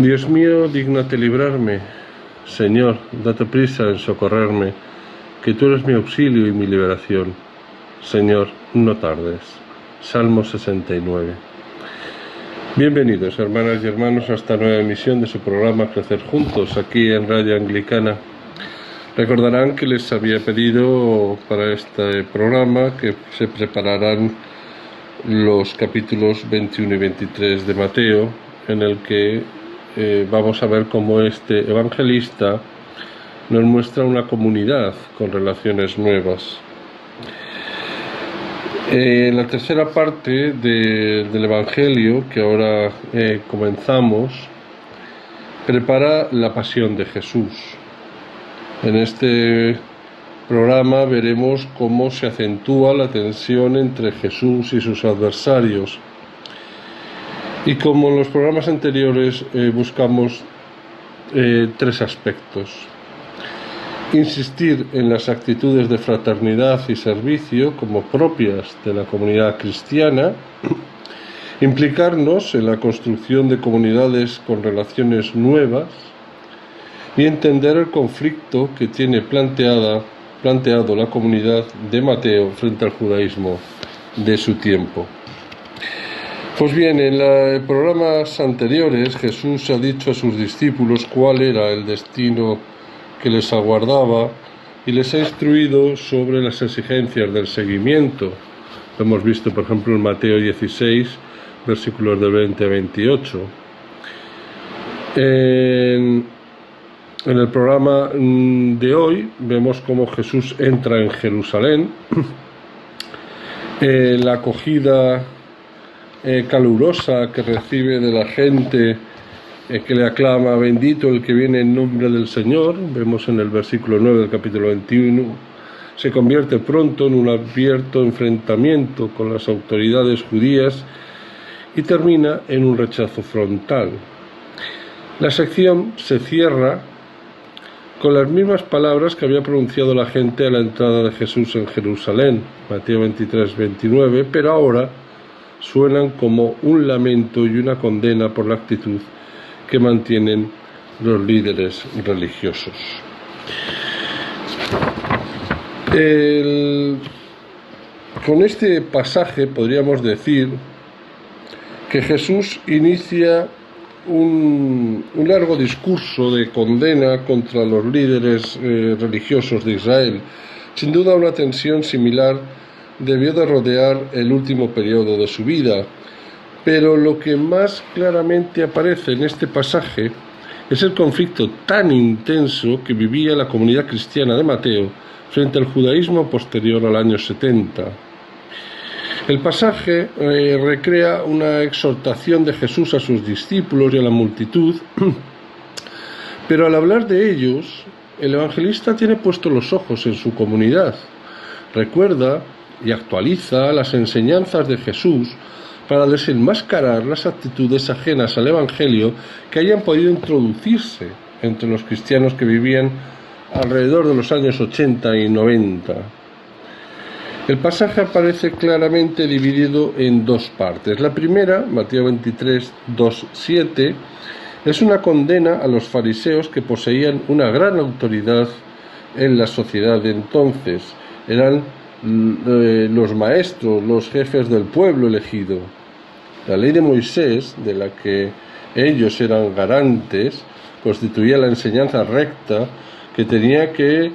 Dios mío, dígnate librarme. Señor, date prisa en socorrerme, que tú eres mi auxilio y mi liberación. Señor, no tardes. Salmo 69. Bienvenidos, hermanas y hermanos, a esta nueva emisión de su programa Crecer Juntos, aquí en Radio Anglicana. Recordarán que les había pedido para este programa que se prepararan los capítulos 21 y 23 de Mateo, en el que vamos a ver cómo este evangelista nos muestra una comunidad con relaciones nuevas. En la tercera parte del Evangelio, que ahora comenzamos, prepara la pasión de Jesús. En este programa veremos cómo se acentúa la tensión entre Jesús y sus adversarios. Y como en los programas anteriores buscamos tres aspectos. Insistir en las actitudes de fraternidad y servicio como propias de la comunidad cristiana, implicarnos en la construcción de comunidades con relaciones nuevas y entender el conflicto que tiene planteado la comunidad de Mateo frente al judaísmo de su tiempo. Pues bien, en los programas anteriores Jesús ha dicho a sus discípulos cuál era el destino que les aguardaba y les ha instruido sobre las exigencias del seguimiento. Lo hemos visto, por ejemplo, en Mateo 16, versículos del 20 a 28. En el programa de hoy vemos cómo Jesús entra en Jerusalén, la acogida calurosa que recibe de la gente que le aclama: bendito el que viene en nombre del Señor. Vemos en el versículo 9 del capítulo 21, se convierte pronto en un abierto enfrentamiento con las autoridades judías y termina en un rechazo frontal. La sección se cierra con las mismas palabras que había pronunciado la gente a la entrada de Jesús en Jerusalén, Mateo 23, 29, pero ahora suenan como un lamento y una condena por la actitud que mantienen los líderes religiosos. Con este pasaje podríamos decir que Jesús inicia un largo discurso de condena contra los líderes religiosos de Israel. Sin duda, una tensión similar debió de rodear el último periodo de su vida, pero lo que más claramente aparece en este pasaje es el conflicto tan intenso que vivía la comunidad cristiana de Mateo frente al judaísmo posterior al año 70. El pasaje recrea una exhortación de Jesús a sus discípulos y a la multitud, pero al hablar de ellos, el evangelista tiene puestos los ojos en su comunidad. Recuerda y actualiza las enseñanzas de Jesús para desenmascarar las actitudes ajenas al Evangelio que hayan podido introducirse entre los cristianos que vivían alrededor de los años 80 y 90. El pasaje aparece claramente dividido en dos partes. La primera, Mateo 23, 2, 7, es una condena a los fariseos que poseían una gran autoridad en la sociedad de entonces. Eran los maestros, los jefes del pueblo elegido. La ley de Moisés, de la que ellos eran garantes, constituía la enseñanza recta que tenía que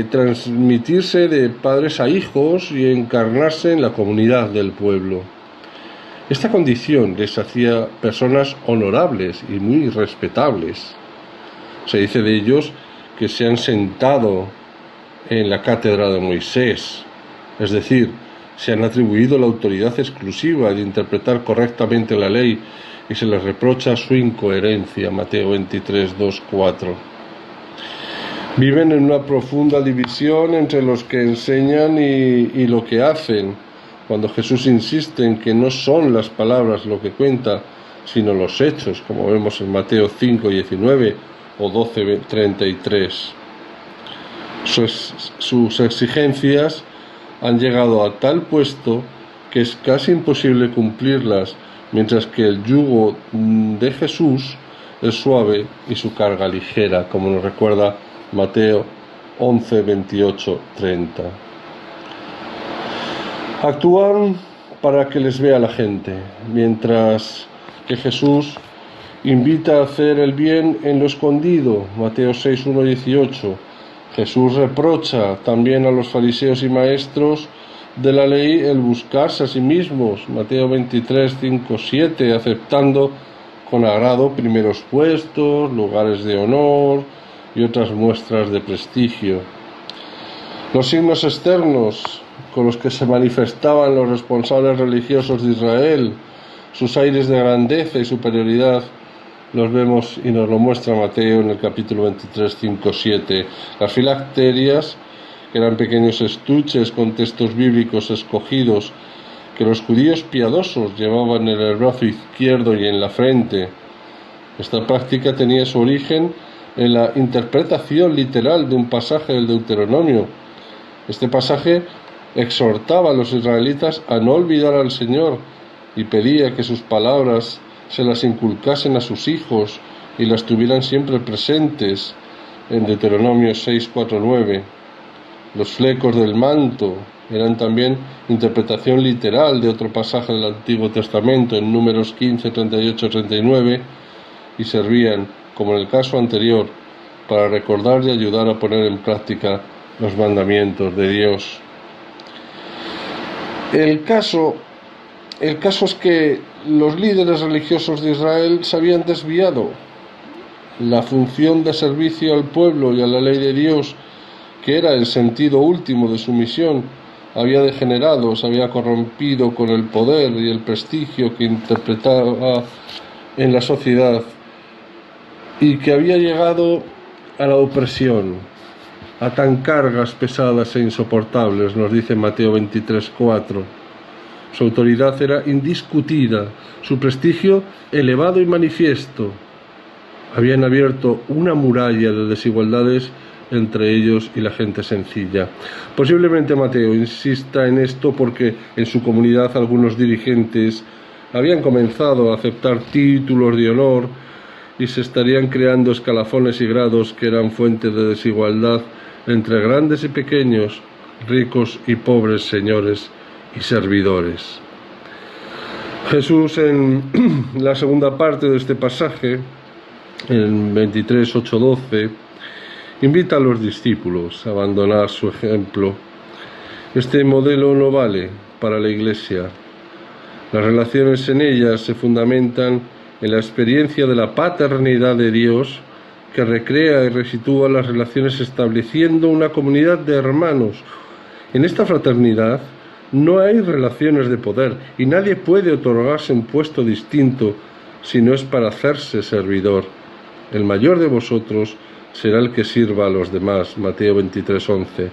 transmitirse de padres a hijos y encarnarse en la comunidad del pueblo. Esta condición les hacía personas honorables y muy respetables. Se dice de ellos que se han sentado en la cátedra de Moisés, es decir, se han atribuido la autoridad exclusiva de interpretar correctamente la ley y se les reprocha su incoherencia, Mateo 23, 2, 4. Viven en una profunda división entre los que enseñan y lo que hacen, cuando Jesús insiste en que no son las palabras lo que cuenta, sino los hechos, como vemos en Mateo 5, 19 o 12, 33. Sus exigencias han llegado a tal puesto que es casi imposible cumplirlas, mientras que el yugo de Jesús es suave y su carga ligera, como nos recuerda Mateo 11, 28, 30. Actúan para que les vea la gente, mientras que Jesús invita a hacer el bien en lo escondido, Mateo 6, 1, 18. Jesús reprocha también a los fariseos y maestros de la ley el buscarse a sí mismos, Mateo 23, 5, 7, aceptando con agrado primeros puestos, lugares de honor y otras muestras de prestigio. Los signos externos con los que se manifestaban los responsables religiosos de Israel, sus aires de grandeza y superioridad, los vemos y nos lo muestra Mateo en el capítulo 23, 5, 7. Las filacterias, que eran pequeños estuches con textos bíblicos escogidos que los judíos piadosos llevaban en el brazo izquierdo y en la frente. Esta práctica tenía su origen en la interpretación literal de un pasaje del Deuteronomio. Este pasaje exhortaba a los israelitas a no olvidar al Señor y pedía que sus palabras se las inculcasen a sus hijos y las tuvieran siempre presentes, en Deuteronomio 6, 4, 9. Los flecos del manto eran también interpretación literal de otro pasaje del Antiguo Testamento, en Números 15, 38, 39, y servían, como en el caso anterior, para recordar y ayudar a poner en práctica los mandamientos de Dios. El caso es que los líderes religiosos de Israel se habían desviado. La función de servicio al pueblo y a la ley de Dios, que era el sentido último de su misión, había degenerado, se había corrompido con el poder y el prestigio que interpretaba en la sociedad, y que había llegado a la opresión, a tan cargas pesadas e insoportables, nos dice Mateo 23, 4. Su autoridad era indiscutida, su prestigio elevado y manifiesto. Habían abierto una muralla de desigualdades entre ellos y la gente sencilla. Posiblemente Mateo insista en esto porque en su comunidad algunos dirigentes habían comenzado a aceptar títulos de honor y se estarían creando escalafones y grados que eran fuente de desigualdad entre grandes y pequeños, ricos y pobres, señores y servidores. Jesús, en la segunda parte de este pasaje, en 23, 8, 12, invita a los discípulos a abandonar su ejemplo. Este modelo no vale para la Iglesia. Las relaciones en ella se fundamentan en la experiencia de la paternidad de Dios, que recrea y resitúa las relaciones estableciendo una comunidad de hermanos. En esta fraternidad no hay relaciones de poder y nadie puede otorgarse un puesto distinto si no es para hacerse servidor. El mayor de vosotros será el que sirva a los demás. Mateo 23, 11.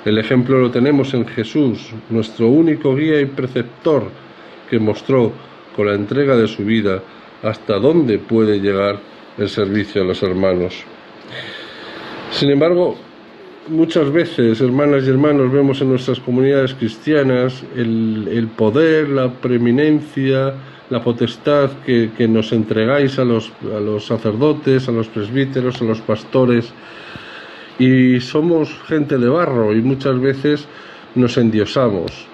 El ejemplo lo tenemos en Jesús, nuestro único guía y preceptor, que mostró con la entrega de su vida hasta dónde puede llegar el servicio a los hermanos. Sin embargo, muchas veces, hermanas y hermanos, vemos en nuestras comunidades cristianas el poder, la preeminencia, la potestad que nos entregáis a los sacerdotes, a los presbíteros, a los pastores, y somos gente de barro y muchas veces nos endiosamos.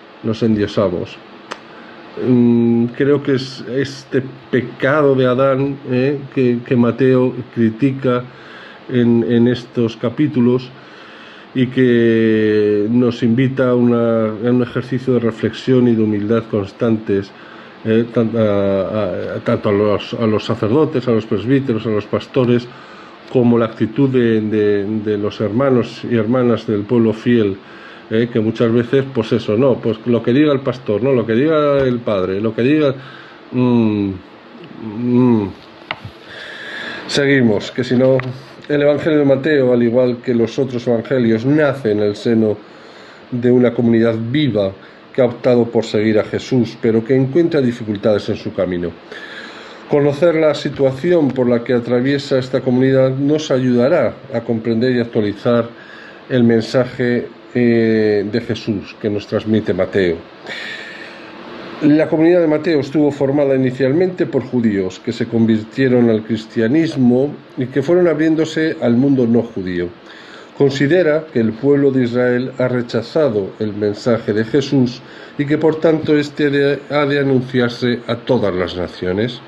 Creo que es este pecado de Adán que Mateo critica en estos capítulos y que nos invita a un ejercicio de reflexión y de humildad constantes, tanto a los sacerdotes, a los presbíteros, a los pastores, como la actitud de los hermanos y hermanas del pueblo fiel, que muchas veces, pues eso, no, pues lo que diga el pastor, no, lo que diga el padre, lo que diga... Seguimos, que si no, el Evangelio de Mateo, al igual que los otros evangelios, nace en el seno de una comunidad viva que ha optado por seguir a Jesús, pero que encuentra dificultades en su camino. Conocer la situación por la que atraviesa esta comunidad nos ayudará a comprender y actualizar el mensaje de Jesús que nos transmite Mateo. La comunidad de Mateo estuvo formada inicialmente por judíos que se convirtieron al cristianismo y que fueron abriéndose al mundo no judío. Considera que el pueblo de Israel ha rechazado el mensaje de Jesús y que por tanto este ha de anunciarse a todas las naciones.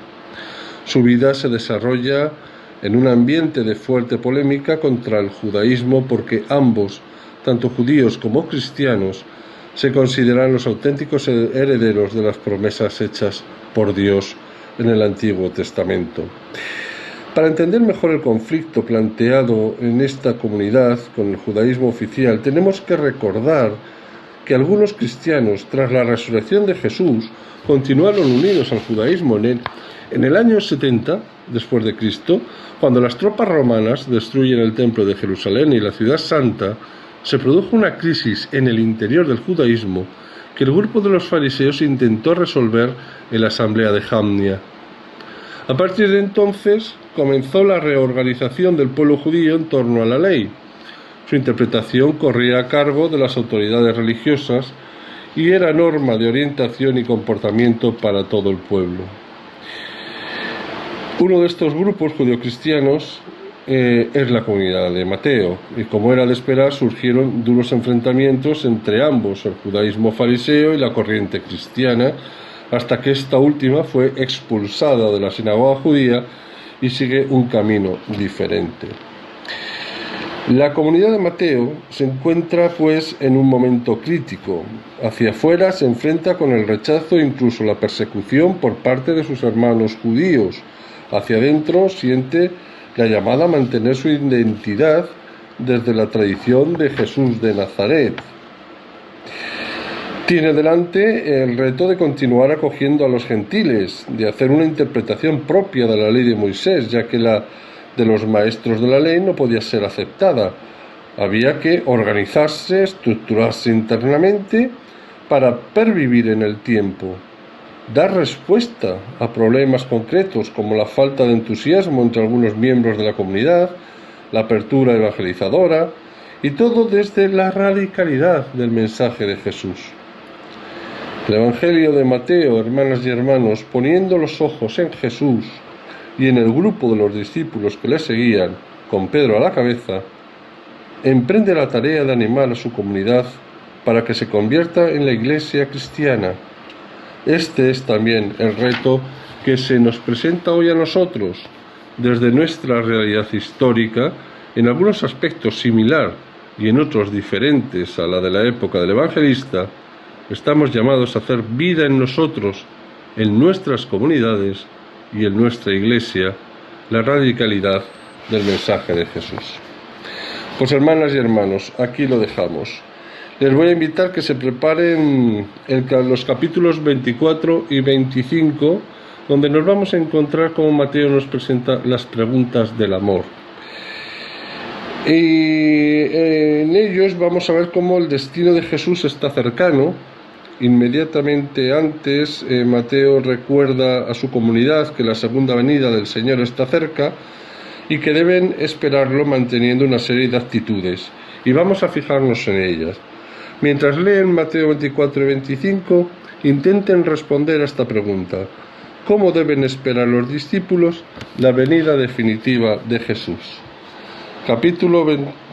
Su vida se desarrolla en un ambiente de fuerte polémica contra el judaísmo porque ambos, tanto judíos como cristianos, se consideran los auténticos herederos de las promesas hechas por Dios en el Antiguo Testamento. Para entender mejor el conflicto planteado en esta comunidad con el judaísmo oficial, tenemos que recordar que algunos cristianos, tras la resurrección de Jesús, continuaron unidos al judaísmo. En el año 70 después de Cristo, cuando las tropas romanas destruyen el templo de Jerusalén y la ciudad santa, se produjo una crisis en el interior del judaísmo que el grupo de los fariseos intentó resolver en la asamblea de Jamnia. A partir de entonces comenzó la reorganización del pueblo judío en torno a la ley. Su interpretación corría a cargo de las autoridades religiosas y era norma de orientación y comportamiento para todo el pueblo. Uno de estos grupos judeocristianos es la comunidad de Mateo, y como era de esperar, surgieron duros enfrentamientos entre ambos, el judaísmo fariseo y la corriente cristiana, hasta que esta última fue expulsada de la sinagoga judía y sigue un camino diferente. La comunidad de Mateo se encuentra pues en un momento crítico. Hacia afuera se enfrenta con el rechazo e incluso la persecución por parte de sus hermanos judíos. Hacia adentro siente la llamada a mantener su identidad desde la tradición de Jesús de Nazaret. Tiene delante el reto de continuar acogiendo a los gentiles, de hacer una interpretación propia de la ley de Moisés, ya que la de los maestros de la ley no podía ser aceptada. Había que organizarse, estructurarse internamente para pervivir en el tiempo, dar respuesta a problemas concretos como la falta de entusiasmo entre algunos miembros de la comunidad, la apertura evangelizadora, y todo desde la radicalidad del mensaje de Jesús. El Evangelio de Mateo, hermanas y hermanos, poniendo los ojos en Jesús y en el grupo de los discípulos que le seguían, con Pedro a la cabeza, emprende la tarea de animar a su comunidad para que se convierta en la iglesia cristiana. Este es también el reto que se nos presenta hoy a nosotros, desde nuestra realidad histórica, en algunos aspectos similar y en otros diferentes a la de la época del evangelista. Estamos llamados a hacer vida en nosotros, en nuestras comunidades y en nuestra iglesia, la radicalidad del mensaje de Jesús. Pues hermanas y hermanos, aquí lo dejamos. Les voy a invitar que se preparen los capítulos 24 y 25, donde nos vamos a encontrar cómo Mateo nos presenta las preguntas del amor. Y en ellos vamos a ver cómo el destino de Jesús está cercano. Inmediatamente antes, Mateo recuerda a su comunidad que la segunda venida del Señor está cerca y que deben esperarlo manteniendo una serie de actitudes. Y vamos a fijarnos en ellas. Mientras leen Mateo 24 y 25, intenten responder a esta pregunta: ¿cómo deben esperar los discípulos la venida definitiva de Jesús? Capítulo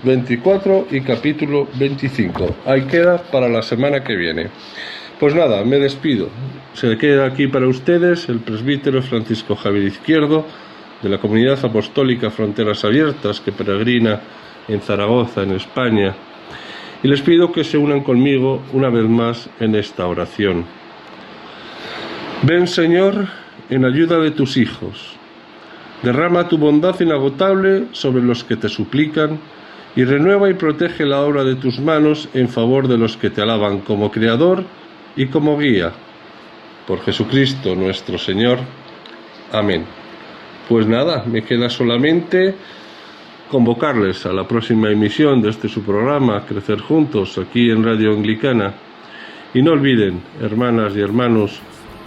24 y capítulo 25. Ahí queda para la semana que viene. Pues nada, me despido. Se queda aquí para ustedes el presbítero Francisco Javier Izquierdo, de la Comunidad Apostólica Fronteras Abiertas, que peregrina en Zaragoza, en España. Y les pido que se unan conmigo una vez más en esta oración. Ven, Señor, en ayuda de tus hijos. Derrama tu bondad inagotable sobre los que te suplican y renueva y protege la obra de tus manos en favor de los que te alaban como Creador y como Guía. Por Jesucristo nuestro Señor. Amén. Pues nada, me queda solamente convocarles a la próxima emisión de su programa Crecer Juntos, aquí en Radio Anglicana. Y no olviden, hermanas y hermanos,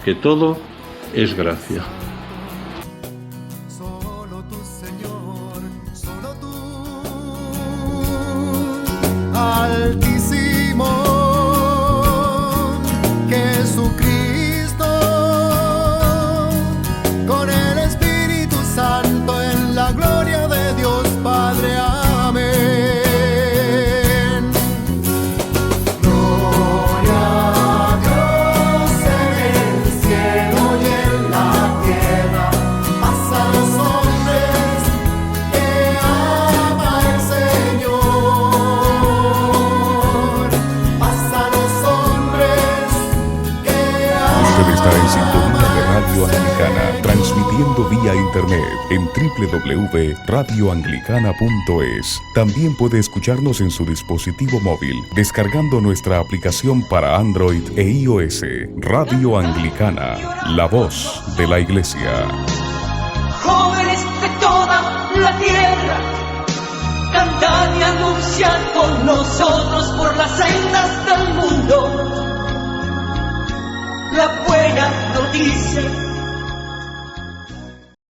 que todo es gracia. Solo tú, Señor, solo tú, Altísimo, Jesucristo. internet en www.radioanglicana.es. También puede escucharnos en su dispositivo móvil descargando nuestra aplicación para Android e iOS. Radio Anglicana, la voz de la Iglesia. Jóvenes de toda la tierra, cantad y anunciad con nosotros por las sendas del mundo la buena noticia